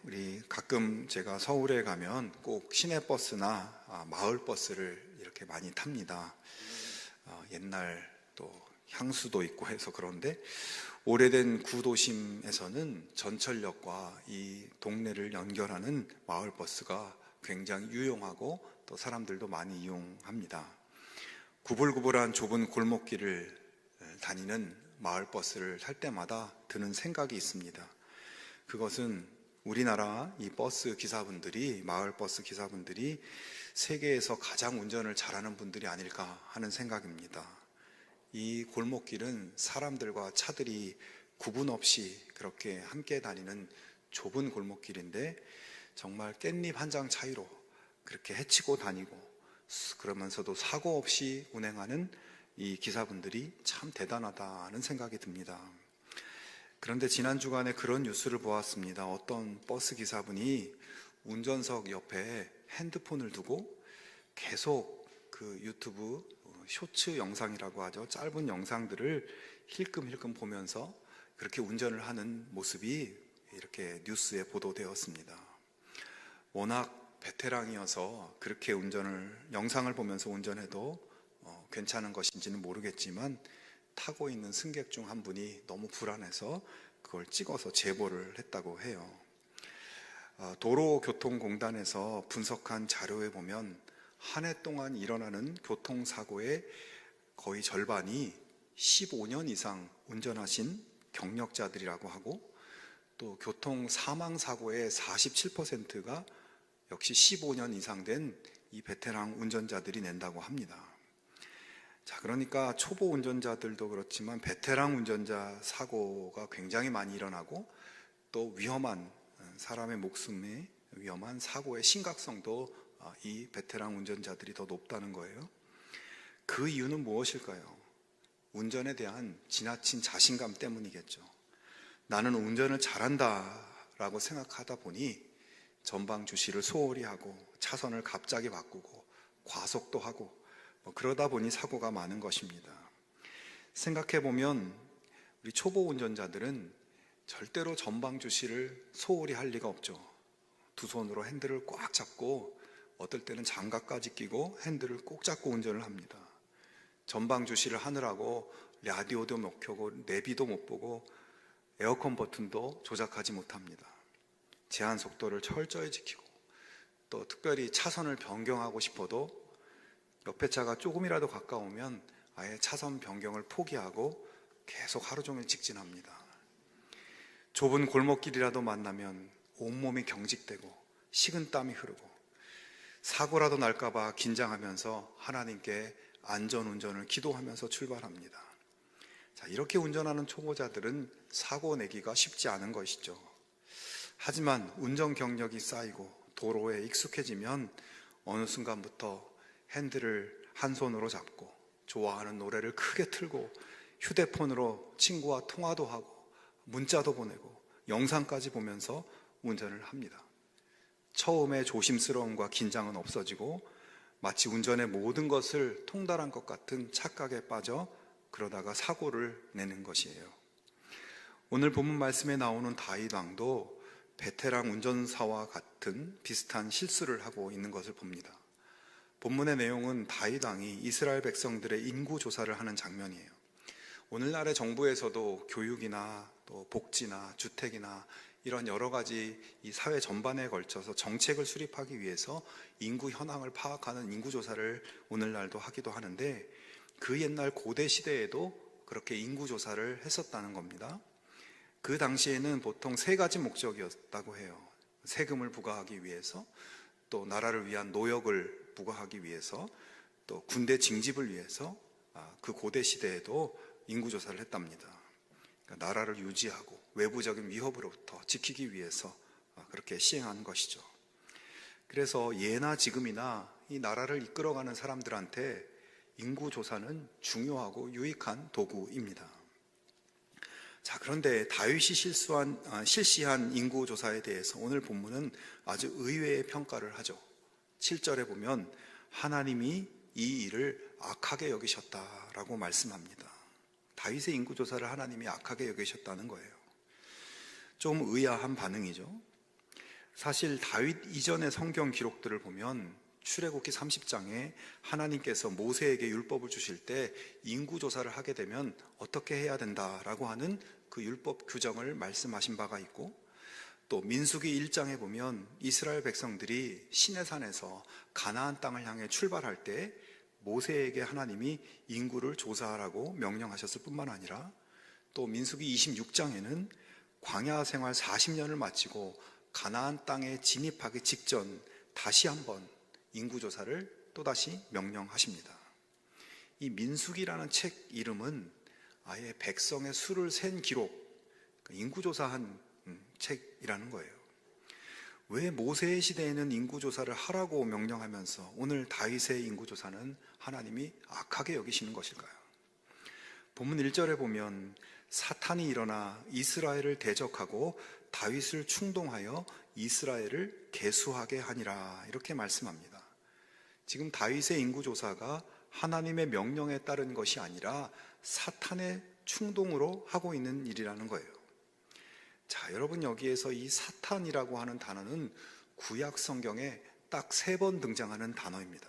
우리 가끔 제가 서울에 가면 꼭 시내버스나 마을버스를 이렇게 많이 탑니다. 옛날 또 향수도 있고 해서 그런데 오래된 구도심에서는 전철역과 이 동네를 연결하는 마을버스가 굉장히 유용하고 또 사람들도 많이 이용합니다. 구불구불한 좁은 골목길을 다니는 마을버스를 탈 때마다 드는 생각이 있습니다. 그것은 우리나라 이 버스 기사분들이, 마을버스 기사분들이 세계에서 가장 운전을 잘하는 분들이 아닐까 하는 생각입니다. 이 골목길은 사람들과 차들이 구분 없이 그렇게 함께 다니는 좁은 골목길인데 정말 깻잎 한 장 차이로 그렇게 헤치고 다니고 그러면서도 사고 없이 운행하는 이 기사분들이 참 대단하다는 생각이 듭니다. 그런데 지난 주간에 그런 뉴스를 보았습니다. 어떤 버스 기사분이 운전석 옆에 핸드폰을 두고 계속 그 유튜브 쇼츠 영상이라고 하죠. 짧은 영상들을 힐끔힐끔 보면서 그렇게 운전을 하는 모습이 이렇게 뉴스에 보도되었습니다. 워낙 베테랑이어서 그렇게 영상을 보면서 운전해도 괜찮은 것인지는 모르겠지만 타고 있는 승객 중 한 분이 너무 불안해서 그걸 찍어서 제보를 했다고 해요. 도로교통공단에서 분석한 자료에 보면 한 해 동안 일어나는 교통사고의 거의 절반이 15년 이상 운전하신 경력자들이라고 하고 또 교통사망사고의 47%가 역시 15년 이상 된 이 베테랑 운전자들이 낸다고 합니다. 자, 그러니까 초보 운전자들도 그렇지만 베테랑 운전자 사고가 굉장히 많이 일어나고 또 사람의 목숨에 위험한 사고의 심각성도 이 베테랑 운전자들이 더 높다는 거예요. 그 이유는 무엇일까요? 운전에 대한 지나친 자신감 때문이겠죠. 나는 운전을 잘한다라고 생각하다 보니 전방 주시를 소홀히 하고 차선을 갑자기 바꾸고 과속도 하고 그러다 보니 사고가 많은 것입니다. 생각해보면 우리 초보 운전자들은 절대로 전방 주시를 소홀히 할 리가 없죠. 두 손으로 핸들을 꽉 잡고 어떨 때는 장갑까지 끼고 핸들을 꼭 잡고 운전을 합니다. 전방 주시를 하느라고 라디오도 못 켜고 내비도 못 보고 에어컨 버튼도 조작하지 못합니다. 제한 속도를 철저히 지키고 또 특별히 차선을 변경하고 싶어도 옆에 차가 조금이라도 가까우면 아예 차선 변경을 포기하고 계속 하루 종일 직진합니다. 좁은 골목길이라도 만나면 온몸이 경직되고 식은땀이 흐르고 사고라도 날까봐 긴장하면서 하나님께 안전운전을 기도하면서 출발합니다. 자, 이렇게 운전하는 초보자들은 사고 내기가 쉽지 않은 것이죠. 하지만 운전 경력이 쌓이고 도로에 익숙해지면 어느 순간부터 핸들을 한 손으로 잡고 좋아하는 노래를 크게 틀고 휴대폰으로 친구와 통화도 하고 문자도 보내고 영상까지 보면서 운전을 합니다. 처음에 조심스러움과 긴장은 없어지고 마치 운전의 모든 것을 통달한 것 같은 착각에 빠져 그러다가 사고를 내는 것이에요. 오늘 본문 말씀에 나오는 다윗 왕도 베테랑 운전사와 같은 비슷한 실수를 하고 있는 것을 봅니다. 본문의 내용은 다윗 왕이 이스라엘 백성들의 인구 조사를 하는 장면이에요. 오늘날의 정부에서도 교육이나 또 복지나 주택이나 이런 여러 가지 이 사회 전반에 걸쳐서 정책을 수립하기 위해서 인구 현황을 파악하는 인구 조사를 오늘날도 하기도 하는데 그 옛날 고대 시대에도 그렇게 인구 조사를 했었다는 겁니다. 그 당시에는 보통 세 가지 목적이었다고 해요. 세금을 부과하기 위해서, 또 나라를 위한 노역을 부과하기 위해서, 또 군대 징집을 위해서 그 고대 시대에도 인구조사를 했답니다. 그러니까 나라를 유지하고 외부적인 위협으로부터 지키기 위해서 그렇게 시행한 것이죠. 그래서 예나 지금이나 이 나라를 이끌어가는 사람들한테 인구조사는 중요하고 유익한 도구입니다. 자, 그런데 다윗이 실시한 인구조사에 대해서 오늘 본문은 아주 의외의 평가를 하죠. 7절에 보면 하나님이 이 일을 악하게 여기셨다라고 말씀합니다. 다윗의 인구조사를 하나님이 악하게 여기셨다는 거예요. 좀 의아한 반응이죠. 사실 다윗 이전의 성경 기록들을 보면 출애굽기 30장에 하나님께서 모세에게 율법을 주실 때 인구조사를 하게 되면 어떻게 해야 된다라고 하는 그 율법 규정을 말씀하신 바가 있고, 또 민수기 1장에 보면 이스라엘 백성들이 시내산에서 가나안 땅을 향해 출발할 때 모세에게 하나님이 인구를 조사하라고 명령하셨을 뿐만 아니라, 또 민수기 26장에는 광야 생활 40년을 마치고 가나안 땅에 진입하기 직전 다시 한번 인구조사를 또다시 명령하십니다. 이 민수기라는 책 이름은 아예 백성의 수를 센 기록, 인구조사한 책이라는 거예요. 왜 모세의 시대에는 인구조사를 하라고 명령하면서 오늘 다윗의 인구조사는 하나님이 악하게 여기시는 것일까요? 본문 1절에 보면 사탄이 일어나 이스라엘을 대적하고 다윗을 충동하여 이스라엘을 계수하게 하니라, 이렇게 말씀합니다. 지금 다윗의 인구조사가 하나님의 명령에 따른 것이 아니라 사탄의 충동으로 하고 있는 일이라는 거예요. 자, 여러분, 여기에서 이 사탄이라고 하는 단어는 구약 성경에 딱 3번 등장하는 단어입니다.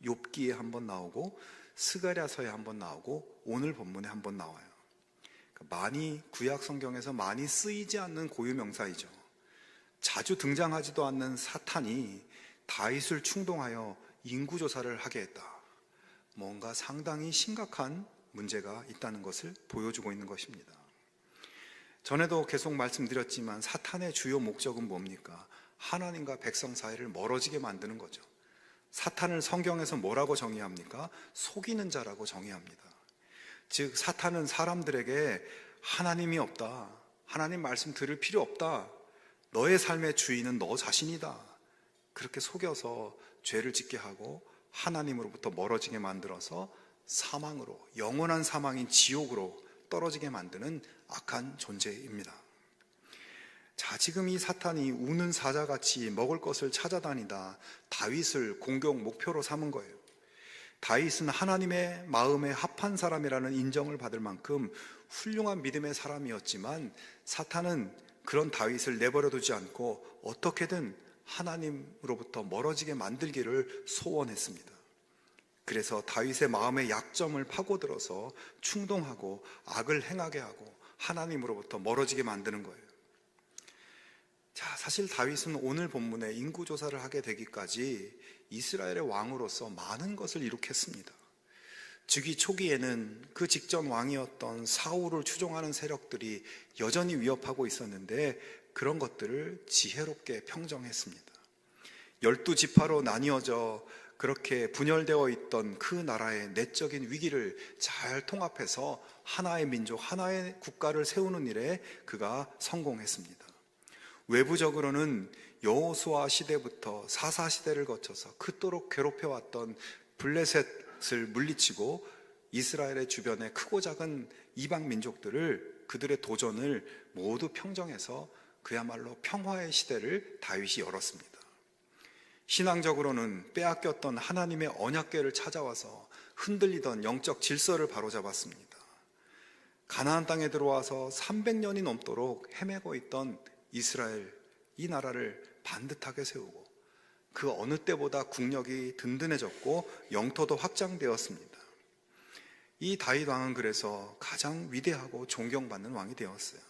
욥기에 한번 나오고 스가랴서에 한번 나오고 오늘 본문에 한번 나와요. 많이 구약 성경에서 많이 쓰이지 않는 고유명사이죠. 자주 등장하지도 않는 사탄이 다윗을 충동하여 인구조사를 하게 했다. 뭔가 상당히 심각한 문제가 있다는 것을 보여주고 있는 것입니다. 전에도 계속 말씀드렸지만 사탄의 주요 목적은 뭡니까? 하나님과 백성 사이를 멀어지게 만드는 거죠. 사탄을 성경에서 뭐라고 정의합니까? 속이는 자라고 정의합니다. 즉, 사탄은 사람들에게 하나님이 없다, 하나님 말씀 들을 필요 없다, 너의 삶의 주인은 너 자신이다, 그렇게 속여서 죄를 짓게 하고 하나님으로부터 멀어지게 만들어서 사망으로, 영원한 사망인 지옥으로 떨어지게 만드는 악한 존재입니다. 자, 지금 이 사탄이 우는 사자같이 먹을 것을 찾아다니다 다윗을 공격 목표로 삼은 거예요. 다윗은 하나님의 마음에 합한 사람이라는 인정을 받을 만큼 훌륭한 믿음의 사람이었지만 사탄은 그런 다윗을 내버려 두지 않고 어떻게든 하나님으로부터 멀어지게 만들기를 소원했습니다. 그래서 다윗의 마음의 약점을 파고들어서 충동하고 악을 행하게 하고 하나님으로부터 멀어지게 만드는 거예요. 자, 사실 다윗은 오늘 본문에 인구조사를 하게 되기까지 이스라엘의 왕으로서 많은 것을 이룩했습니다. 즉위 초기에는 그 직전 왕이었던 사울을 추종하는 세력들이 여전히 위협하고 있었는데 그런 것들을 지혜롭게 평정했습니다. 12지파로 나뉘어져 그렇게 분열되어 있던 그 나라의 내적인 위기를 잘 통합해서 하나의 민족, 하나의 국가를 세우는 일에 그가 성공했습니다. 외부적으로는 여호수아 시대부터 사사 시대를 거쳐서 그토록 괴롭혀왔던 블레셋을 물리치고 이스라엘의 주변의 크고 작은 이방 민족들을, 그들의 도전을 모두 평정해서 그야말로 평화의 시대를 다윗이 열었습니다. 신앙적으로는 빼앗겼던 하나님의 언약궤를 찾아와서 흔들리던 영적 질서를 바로잡았습니다. 가나안 땅에 들어와서 300년이 넘도록 헤매고 있던 이스라엘, 이 나라를 반듯하게 세우고 그 어느 때보다 국력이 든든해졌고 영토도 확장되었습니다. 이 다윗 왕은 그래서 가장 위대하고 존경받는 왕이 되었어요.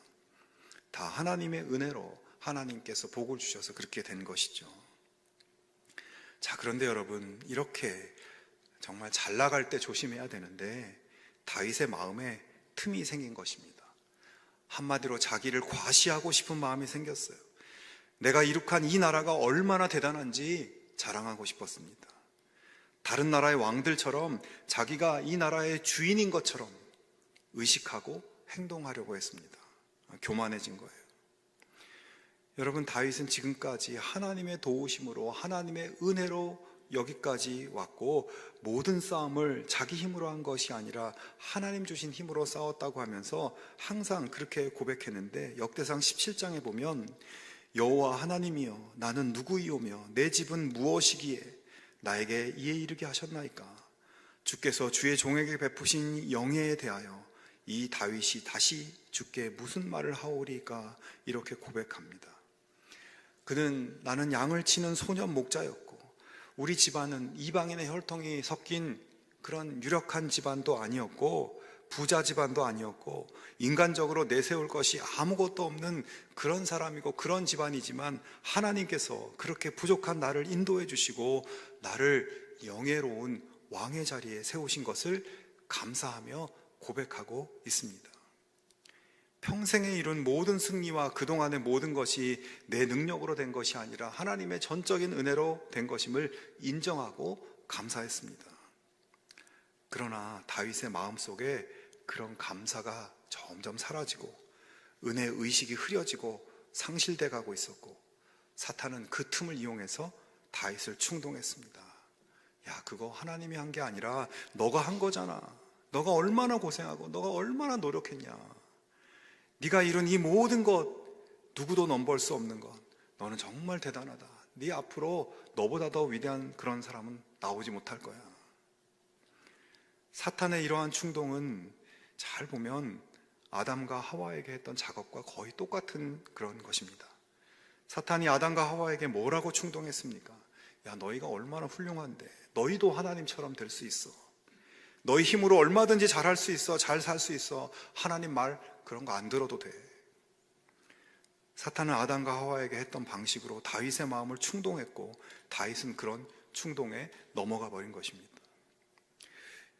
다 하나님의 은혜로 하나님께서 복을 주셔서 그렇게 된 것이죠. 자, 그런데 여러분, 이렇게 정말 잘 나갈 때 조심해야 되는데 다윗의 마음에 틈이 생긴 것입니다. 한마디로 자기를 과시하고 싶은 마음이 생겼어요. 내가 이룩한 이 나라가 얼마나 대단한지 자랑하고 싶었습니다. 다른 나라의 왕들처럼 자기가 이 나라의 주인인 것처럼 의식하고 행동하려고 했습니다. 교만해진 거예요. 여러분, 다윗은 지금까지 하나님의 도우심으로, 하나님의 은혜로 여기까지 왔고 모든 싸움을 자기 힘으로 한 것이 아니라 하나님 주신 힘으로 싸웠다고 하면서 항상 그렇게 고백했는데, 역대상 17장에 보면 여호와 하나님이여 나는 누구이오며 내 집은 무엇이기에 나에게 이에 이르게 하셨나이까? 주께서 주의 종에게 베푸신 영예에 대하여 이 다윗이 다시 주께 무슨 말을 하오리까? 이렇게 고백합니다. 나는 양을 치는 소년 목자였고, 우리 집안은 이방인의 혈통이 섞인 그런 유력한 집안도 아니었고, 부자 집안도 아니었고, 인간적으로 내세울 것이 아무것도 없는 그런 사람이고 그런 집안이지만, 하나님께서 그렇게 부족한 나를 인도해 주시고 나를 영예로운 왕의 자리에 세우신 것을 감사하며 고백하고 있습니다. 평생에 이룬 모든 승리와 그동안의 모든 것이 내 능력으로 된 것이 아니라 하나님의 전적인 은혜로 된 것임을 인정하고 감사했습니다. 그러나 다윗의 마음속에 그런 감사가 점점 사라지고 은혜 의식이 흐려지고 상실돼 가고 있었고, 사탄은 그 틈을 이용해서 다윗을 충동했습니다. 야, 그거 하나님이 한 게 아니라 너가 한 거잖아. 너가 얼마나 고생하고 너가 얼마나 노력했냐. 네가 이룬 이 모든 것, 누구도 넘볼 수 없는 것, 너는 정말 대단하다. 네 앞으로 너보다 더 위대한 그런 사람은 나오지 못할 거야. 사탄의 이러한 충동은 잘 보면 아담과 하와에게 했던 작업과 거의 똑같은 그런 것입니다. 사탄이 아담과 하와에게 뭐라고 충동했습니까? 야, 너희가 얼마나 훌륭한데, 너희도 하나님처럼 될 수 있어. 너희 힘으로 얼마든지 잘할 수 있어. 잘 살 수 있어. 하나님 말 그런 거 안 들어도 돼. 사탄은 아담과 하와에게 했던 방식으로 다윗의 마음을 충동했고, 다윗은 그런 충동에 넘어가 버린 것입니다.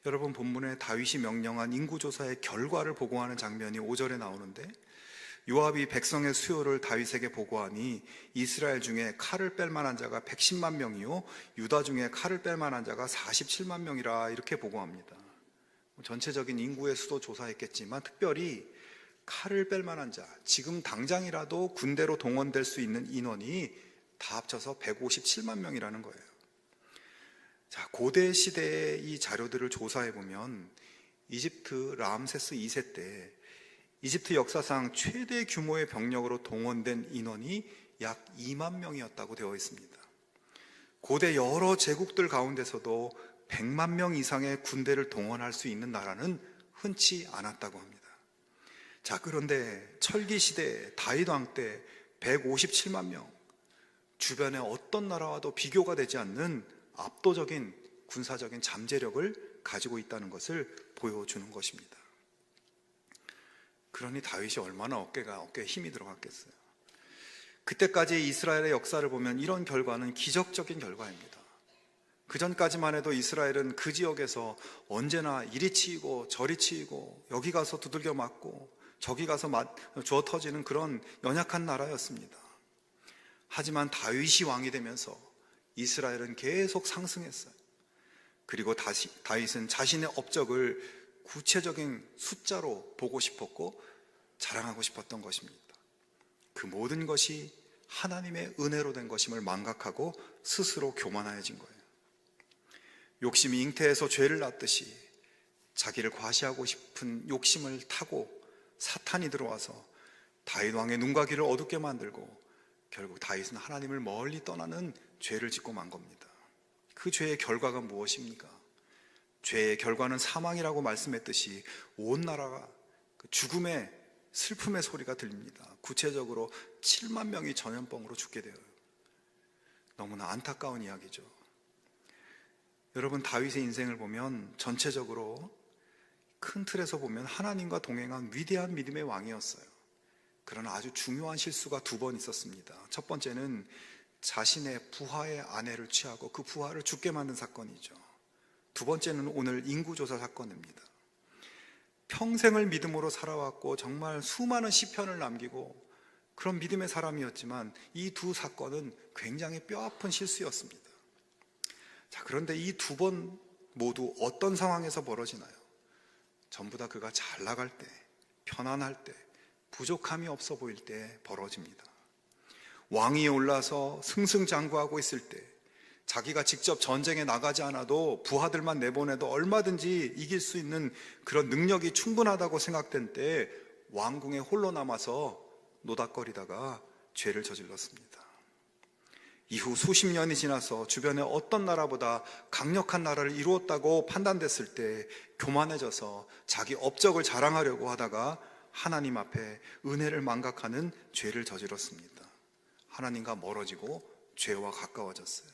여러분, 본문에 다윗이 명령한 인구조사의 결과를 보고하는 장면이 5절에 나오는데, 요압이 백성의 수요를 다윗에게 보고하니 이스라엘 중에 칼을 뺄 만한 자가 110만 명이요 유다 중에 칼을 뺄 만한 자가 47만 명이라, 이렇게 보고합니다. 전체적인 인구의 수도 조사했겠지만 특별히 칼을 뺄 만한 자, 지금 당장이라도 군대로 동원될 수 있는 인원이 다 합쳐서 157만 명이라는 거예요. 자, 고대 시대의 이 자료들을 조사해 보면 이집트 람세스 2세 때 이집트 역사상 최대 규모의 병력으로 동원된 인원이 약 2만 명이었다고 되어 있습니다. 고대 여러 제국들 가운데서도 100만 명 이상의 군대를 동원할 수 있는 나라는 흔치 않았다고 합니다. 자, 그런데 철기 시대 다윗 왕 때 157만 명, 주변의 어떤 나라와도 비교가 되지 않는 압도적인 군사적인 잠재력을 가지고 있다는 것을 보여주는 것입니다. 그러니 다윗이 얼마나 어깨에 힘이 들어갔겠어요. 그때까지 이스라엘의 역사를 보면 이런 결과는 기적적인 결과입니다. 그 전까지만 해도 이스라엘은 그 지역에서 언제나 이리 치이고 저리 치이고, 여기 가서 두들겨 맞고 저기 가서 주워 터지는 그런 연약한 나라였습니다. 하지만 다윗이 왕이 되면서 이스라엘은 계속 상승했어요. 그리고 다윗은 자신의 업적을 구체적인 숫자로 보고 싶었고 자랑하고 싶었던 것입니다. 그 모든 것이 하나님의 은혜로 된 것임을 망각하고 스스로 교만해진 거예요. 욕심이 잉태해서 죄를 낳듯이 자기를 과시하고 싶은 욕심을 타고 사탄이 들어와서 다윗 왕의 눈과 귀를 어둡게 만들고, 결국 다윗은 하나님을 멀리 떠나는 죄를 짓고 만 겁니다. 그 죄의 결과가 무엇입니까? 죄의 결과는 사망이라고 말씀했듯이 온 나라가 죽음의 슬픔의 소리가 들립니다. 구체적으로 7만 명이 전염병으로 죽게 돼요. 너무나 안타까운 이야기죠. 여러분, 다윗의 인생을 보면 전체적으로 큰 틀에서 보면 하나님과 동행한 위대한 믿음의 왕이었어요. 그러나 아주 중요한 실수가 2번 있었습니다. 첫 번째는 자신의 부하의 아내를 취하고 그 부하를 죽게 만든 사건이죠. 2번째는 오늘 인구조사 사건입니다. 평생을 믿음으로 살아왔고 정말 수많은 시편을 남기고 그런 믿음의 사람이었지만 이 2 사건은 굉장히 뼈아픈 실수였습니다. 자, 그런데 이 2번 모두 어떤 상황에서 벌어지나요? 전부 다 그가 잘 나갈 때, 편안할 때, 부족함이 없어 보일 때 벌어집니다. 왕위에 올라서 승승장구하고 있을 때, 자기가 직접 전쟁에 나가지 않아도 부하들만 내보내도 얼마든지 이길 수 있는 그런 능력이 충분하다고 생각된 때 왕궁에 홀로 남아서 노닥거리다가 죄를 저질렀습니다. 이후 수십 년이 지나서 주변에 어떤 나라보다 강력한 나라를 이루었다고 판단됐을 때 교만해져서 자기 업적을 자랑하려고 하다가 하나님 앞에 은혜를 망각하는 죄를 저질렀습니다. 하나님과 멀어지고 죄와 가까워졌어요.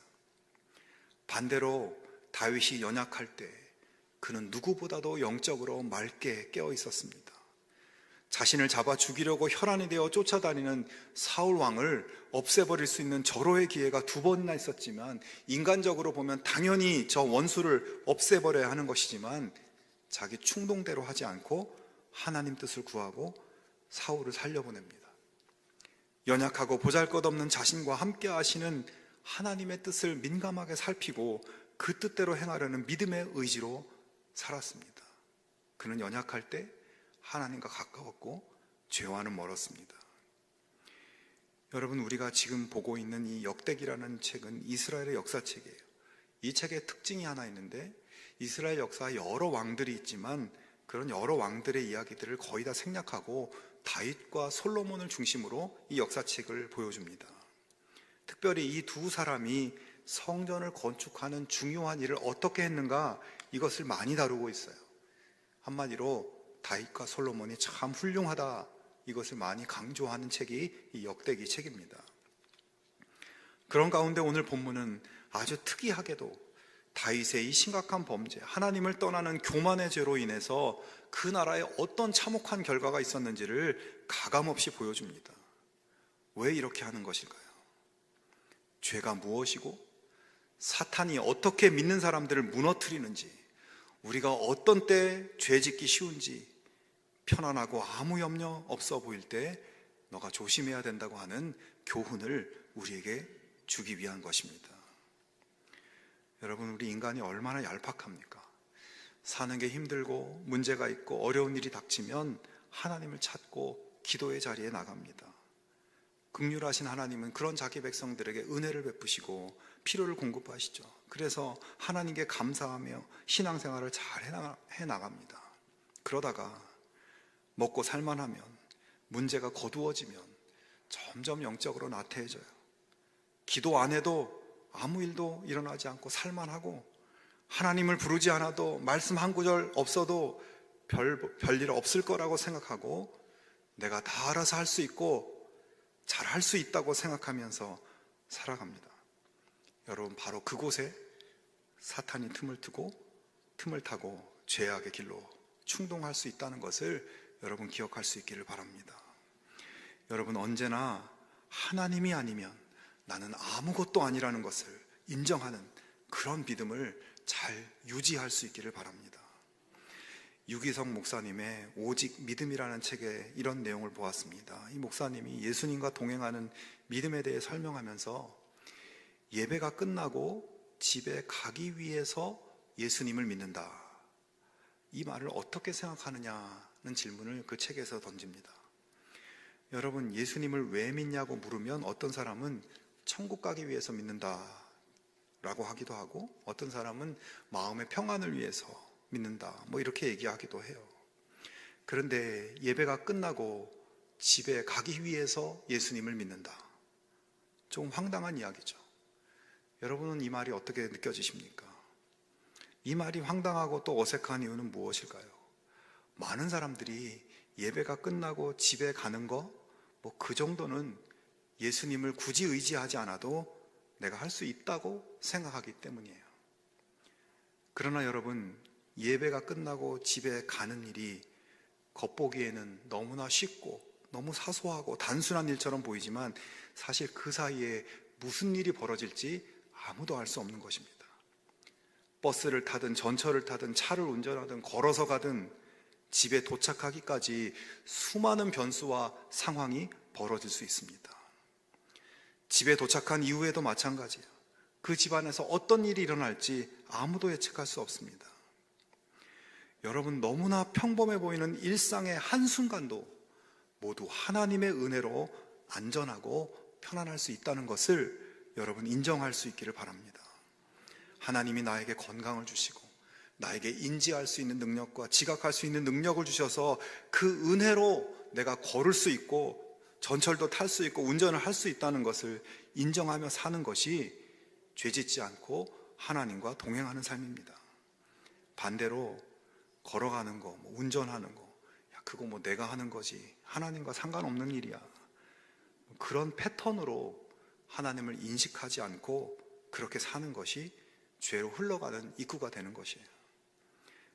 반대로 다윗이 연약할 때 그는 누구보다도 영적으로 맑게 깨어 있었습니다. 자신을 잡아 죽이려고 혈안이 되어 쫓아다니는 사울 왕을 없애버릴 수 있는 절호의 기회가 2번이나 있었지만, 인간적으로 보면 당연히 저 원수를 없애버려야 하는 것이지만 자기 충동대로 하지 않고 하나님 뜻을 구하고 사울을 살려보냅니다. 연약하고 보잘것없는 자신과 함께 하시는 하나님의 뜻을 민감하게 살피고 그 뜻대로 행하려는 믿음의 의지로 살았습니다. 그는 연약할 때 하나님과 가까웠고 죄와는 멀었습니다. 여러분, 우리가 지금 보고 있는 이 역대기라는 책은 이스라엘의 역사책이에요. 이 책의 특징이 하나 있는데, 이스라엘 역사에 여러 왕들이 있지만 그런 여러 왕들의 이야기들을 거의 다 생략하고 다윗과 솔로몬을 중심으로 이 역사책을 보여줍니다. 특별히 이 두 사람이 성전을 건축하는 중요한 일을 어떻게 했는가, 이것을 많이 다루고 있어요. 한마디로 다윗과 솔로몬이 참 훌륭하다, 이것을 많이 강조하는 책이 이 역대기 책입니다. 그런 가운데 오늘 본문은 아주 특이하게도 다윗의 이 심각한 범죄, 하나님을 떠나는 교만의 죄로 인해서 그 나라에 어떤 참혹한 결과가 있었는지를 가감없이 보여줍니다. 왜 이렇게 하는 것일까요? 죄가 무엇이고 사탄이 어떻게 믿는 사람들을 무너뜨리는지, 우리가 어떤 때 죄 짓기 쉬운지, 편안하고 아무 염려 없어 보일 때 너가 조심해야 된다고 하는 교훈을 우리에게 주기 위한 것입니다. 여러분, 우리 인간이 얼마나 얄팍합니까? 사는 게 힘들고 문제가 있고 어려운 일이 닥치면 하나님을 찾고 기도의 자리에 나갑니다. 긍휼하신 하나님은 그런 자기 백성들에게 은혜를 베푸시고 필요를 공급하시죠. 그래서 하나님께 감사하며 신앙생활을 잘 해나갑니다. 그러다가 먹고 살만하면, 문제가 거두어지면 점점 영적으로 나태해져요. 기도 안 해도 아무 일도 일어나지 않고 살만하고, 하나님을 부르지 않아도 말씀 한 구절 없어도 별일 없을 거라고 생각하고, 내가 다 알아서 할 수 있고 잘 할 수 있다고 생각하면서 살아갑니다. 여러분, 바로 그곳에 사탄이 틈을 타고 죄악의 길로 충동할 수 있다는 것을 여러분 기억할 수 있기를 바랍니다. 여러분, 언제나 하나님이 아니면 나는 아무것도 아니라는 것을 인정하는 그런 믿음을 잘 유지할 수 있기를 바랍니다. 유기성 목사님의 오직 믿음이라는 책에 이런 내용을 보았습니다. 이 목사님이 예수님과 동행하는 믿음에 대해 설명하면서 예배가 끝나고 집에 가기 위해서 예수님을 믿는다, 이 말을 어떻게 생각하느냐는 질문을 그 책에서 던집니다. 여러분, 예수님을 왜 믿냐고 물으면 어떤 사람은 천국 가기 위해서 믿는다 라고 하기도 하고, 어떤 사람은 마음의 평안을 위해서 믿는다, 이렇게 얘기하기도 해요. 그런데 예배가 끝나고 집에 가기 위해서 예수님을 믿는다, 좀 황당한 이야기죠. 여러분은 이 말이 어떻게 느껴지십니까? 이 말이 황당하고 또 어색한 이유는 무엇일까요? 많은 사람들이 예배가 끝나고 집에 가는 거, 그 정도는 예수님을 굳이 의지하지 않아도 내가 할 수 있다고 생각하기 때문이에요. 그러나 여러분, 예배가 끝나고 집에 가는 일이 겉보기에는 너무나 쉽고 너무 사소하고 단순한 일처럼 보이지만 사실 그 사이에 무슨 일이 벌어질지 아무도 알 수 없는 것입니다. 버스를 타든 전철을 타든 차를 운전하든 걸어서 가든 집에 도착하기까지 수많은 변수와 상황이 벌어질 수 있습니다. 집에 도착한 이후에도 마찬가지예요. 그 집안에서 어떤 일이 일어날지 아무도 예측할 수 없습니다. 여러분, 너무나 평범해 보이는 일상의 한순간도 모두 하나님의 은혜로 안전하고 편안할 수 있다는 것을 여러분 인정할 수 있기를 바랍니다. 하나님이 나에게 건강을 주시고 나에게 인지할 수 있는 능력과 지각할 수 있는 능력을 주셔서 그 은혜로 내가 걸을 수 있고 전철도 탈 수 있고 운전을 할 수 있다는 것을 인정하며 사는 것이 죄짓지 않고 하나님과 동행하는 삶입니다. 반대로 걸어가는 거, 운전하는 거, 그거 내가 하는 거지, 하나님과 상관없는 일이야, 그런 패턴으로 하나님을 인식하지 않고 그렇게 사는 것이 죄로 흘러가는 입구가 되는 것이에요.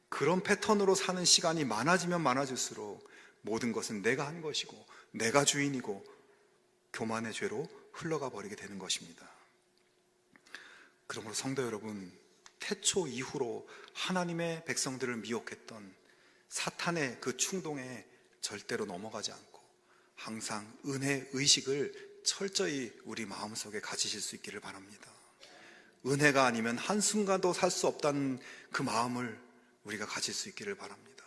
그런 패턴으로 사는 시간이 많아지면 많아질수록 모든 것은 내가 한 것이고 내가 주인이고 교만의 죄로 흘러가 버리게 되는 것입니다. 그러므로 성도 여러분, 태초 이후로 하나님의 백성들을 미혹했던 사탄의 그 충동에 절대로 넘어가지 않고 항상 은혜 의식을 철저히 우리 마음속에 가지실 수 있기를 바랍니다. 은혜가 아니면 한순간도 살 수 없다는 그 마음을 우리가 가질 수 있기를 바랍니다.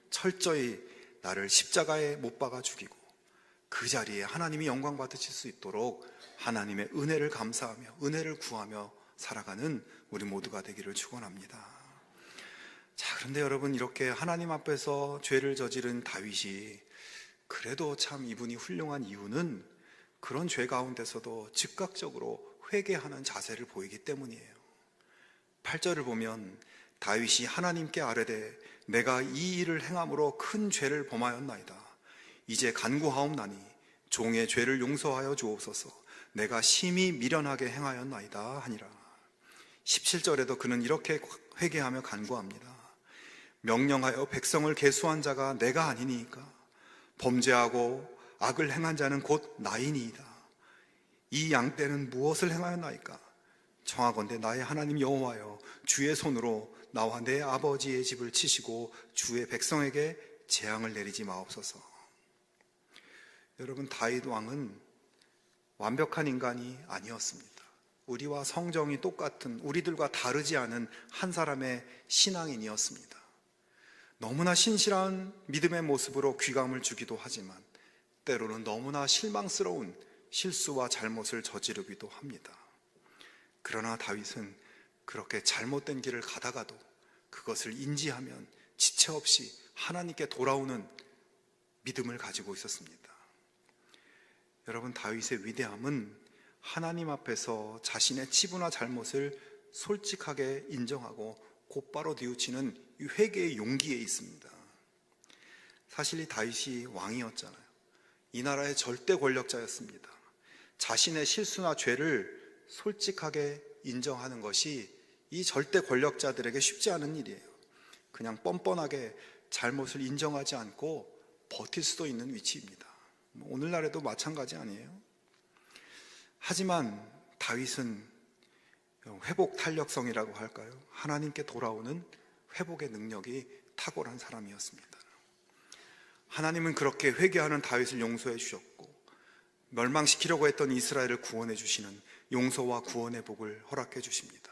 철저히 나를 십자가에 못 박아 죽이고 그 자리에 하나님이 영광 받으실 수 있도록 하나님의 은혜를 감사하며 은혜를 구하며 살아가는 우리 모두가 되기를 축원합니다. 자, 그런데 여러분, 이렇게 하나님 앞에서 죄를 저지른 다윗이 그래도 참 이분이 훌륭한 이유는 그런 죄 가운데서도 즉각적으로 회개하는 자세를 보이기 때문이에요. 8절을 보면 다윗이 하나님께 아뢰되 내가 이 일을 행함으로 큰 죄를 범하였나이다. 이제 간구하옵나니 종의 죄를 용서하여 주옵소서. 내가 심히 미련하게 행하였나이다 하니라. 17절에도 그는 이렇게 회개하며 간구합니다. 명령하여 백성을 계수한 자가 내가 아니니까 범죄하고 악을 행한 자는 곧 나이니이다. 이 양떼는 무엇을 행하였나이까? 청하건대 나의 하나님 여호와여, 주의 손으로 나와 내 아버지의 집을 치시고 주의 백성에게 재앙을 내리지 마옵소서. 여러분, 다윗 왕은 완벽한 인간이 아니었습니다. 우리와 성정이 똑같은, 우리들과 다르지 않은 한 사람의 신앙인이었습니다. 너무나 신실한 믿음의 모습으로 귀감을 주기도 하지만 때로는 너무나 실망스러운 실수와 잘못을 저지르기도 합니다. 그러나 다윗은 그렇게 잘못된 길을 가다가도 그것을 인지하면 지체 없이 하나님께 돌아오는 믿음을 가지고 있었습니다. 여러분, 다윗의 위대함은 하나님 앞에서 자신의 치부나 잘못을 솔직하게 인정하고 곧바로 뉘우치는 이 회개의 용기에 있습니다. 사실 이 다윗이 왕이었잖아요. 이 나라의 절대 권력자였습니다. 자신의 실수나 죄를 솔직하게 인정하는 것이 이 절대 권력자들에게 쉽지 않은 일이에요. 그냥 뻔뻔하게 잘못을 인정하지 않고 버틸 수도 있는 위치입니다. 오늘날에도 마찬가지 아니에요? 하지만 다윗은 회복 탄력성이라고 할까요? 하나님께 돌아오는 회복의 능력이 탁월한 사람이었습니다. 하나님은 그렇게 회개하는 다윗을 용서해 주셨고 멸망시키려고 했던 이스라엘을 구원해 주시는 용서와 구원의 복을 허락해 주십니다.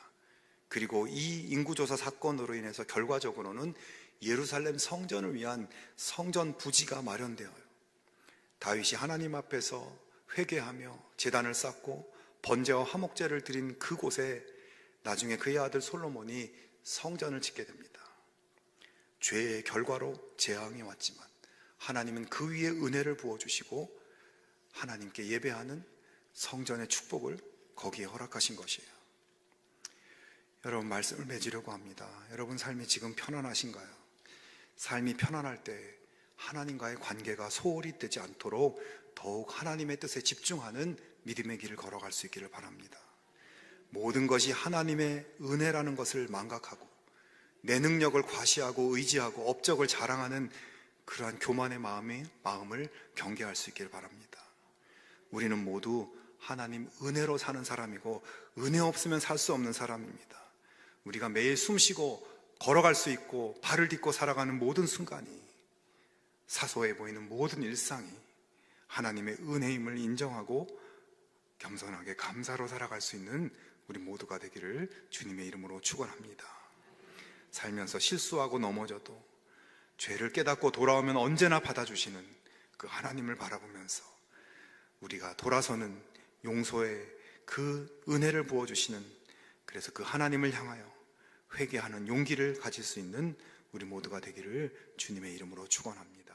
그리고 이 인구조사 사건으로 인해서 결과적으로는 예루살렘 성전을 위한 성전 부지가 마련되어요. 다윗이 하나님 앞에서 회개하며 제단을 쌓고 번제와 화목제를 드린 그곳에 나중에 그의 아들 솔로몬이 성전을 짓게 됩니다. 죄의 결과로 재앙이 왔지만 하나님은 그 위에 은혜를 부어주시고 하나님께 예배하는 성전의 축복을 거기에 허락하신 것이에요. 여러분, 말씀을 맺으려고 합니다. 여러분 삶이 지금 편안하신가요? 삶이 편안할 때 하나님과의 관계가 소홀히 되지 않도록 더욱 하나님의 뜻에 집중하는 믿음의 길을 걸어갈 수 있기를 바랍니다. 모든 것이 하나님의 은혜라는 것을 망각하고 내 능력을 과시하고 의지하고 업적을 자랑하는 그러한 교만의 마음을 경계할 수 있기를 바랍니다. 우리는 모두 하나님 은혜로 사는 사람이고 은혜 없으면 살 수 없는 사람입니다. 우리가 매일 숨쉬고 걸어갈 수 있고 발을 딛고 살아가는 모든 순간이, 사소해 보이는 모든 일상이 하나님의 은혜임을 인정하고 겸손하게 감사로 살아갈 수 있는 우리 모두가 되기를 주님의 이름으로 축원합니다. 살면서 실수하고 넘어져도 죄를 깨닫고 돌아오면 언제나 받아주시는 그 하나님을 바라보면서 우리가 돌아서는 용서의 그 은혜를 부어주시는, 그래서 그 하나님을 향하여 회개하는 용기를 가질 수 있는 우리 모두가 되기를 주님의 이름으로 축원합니다.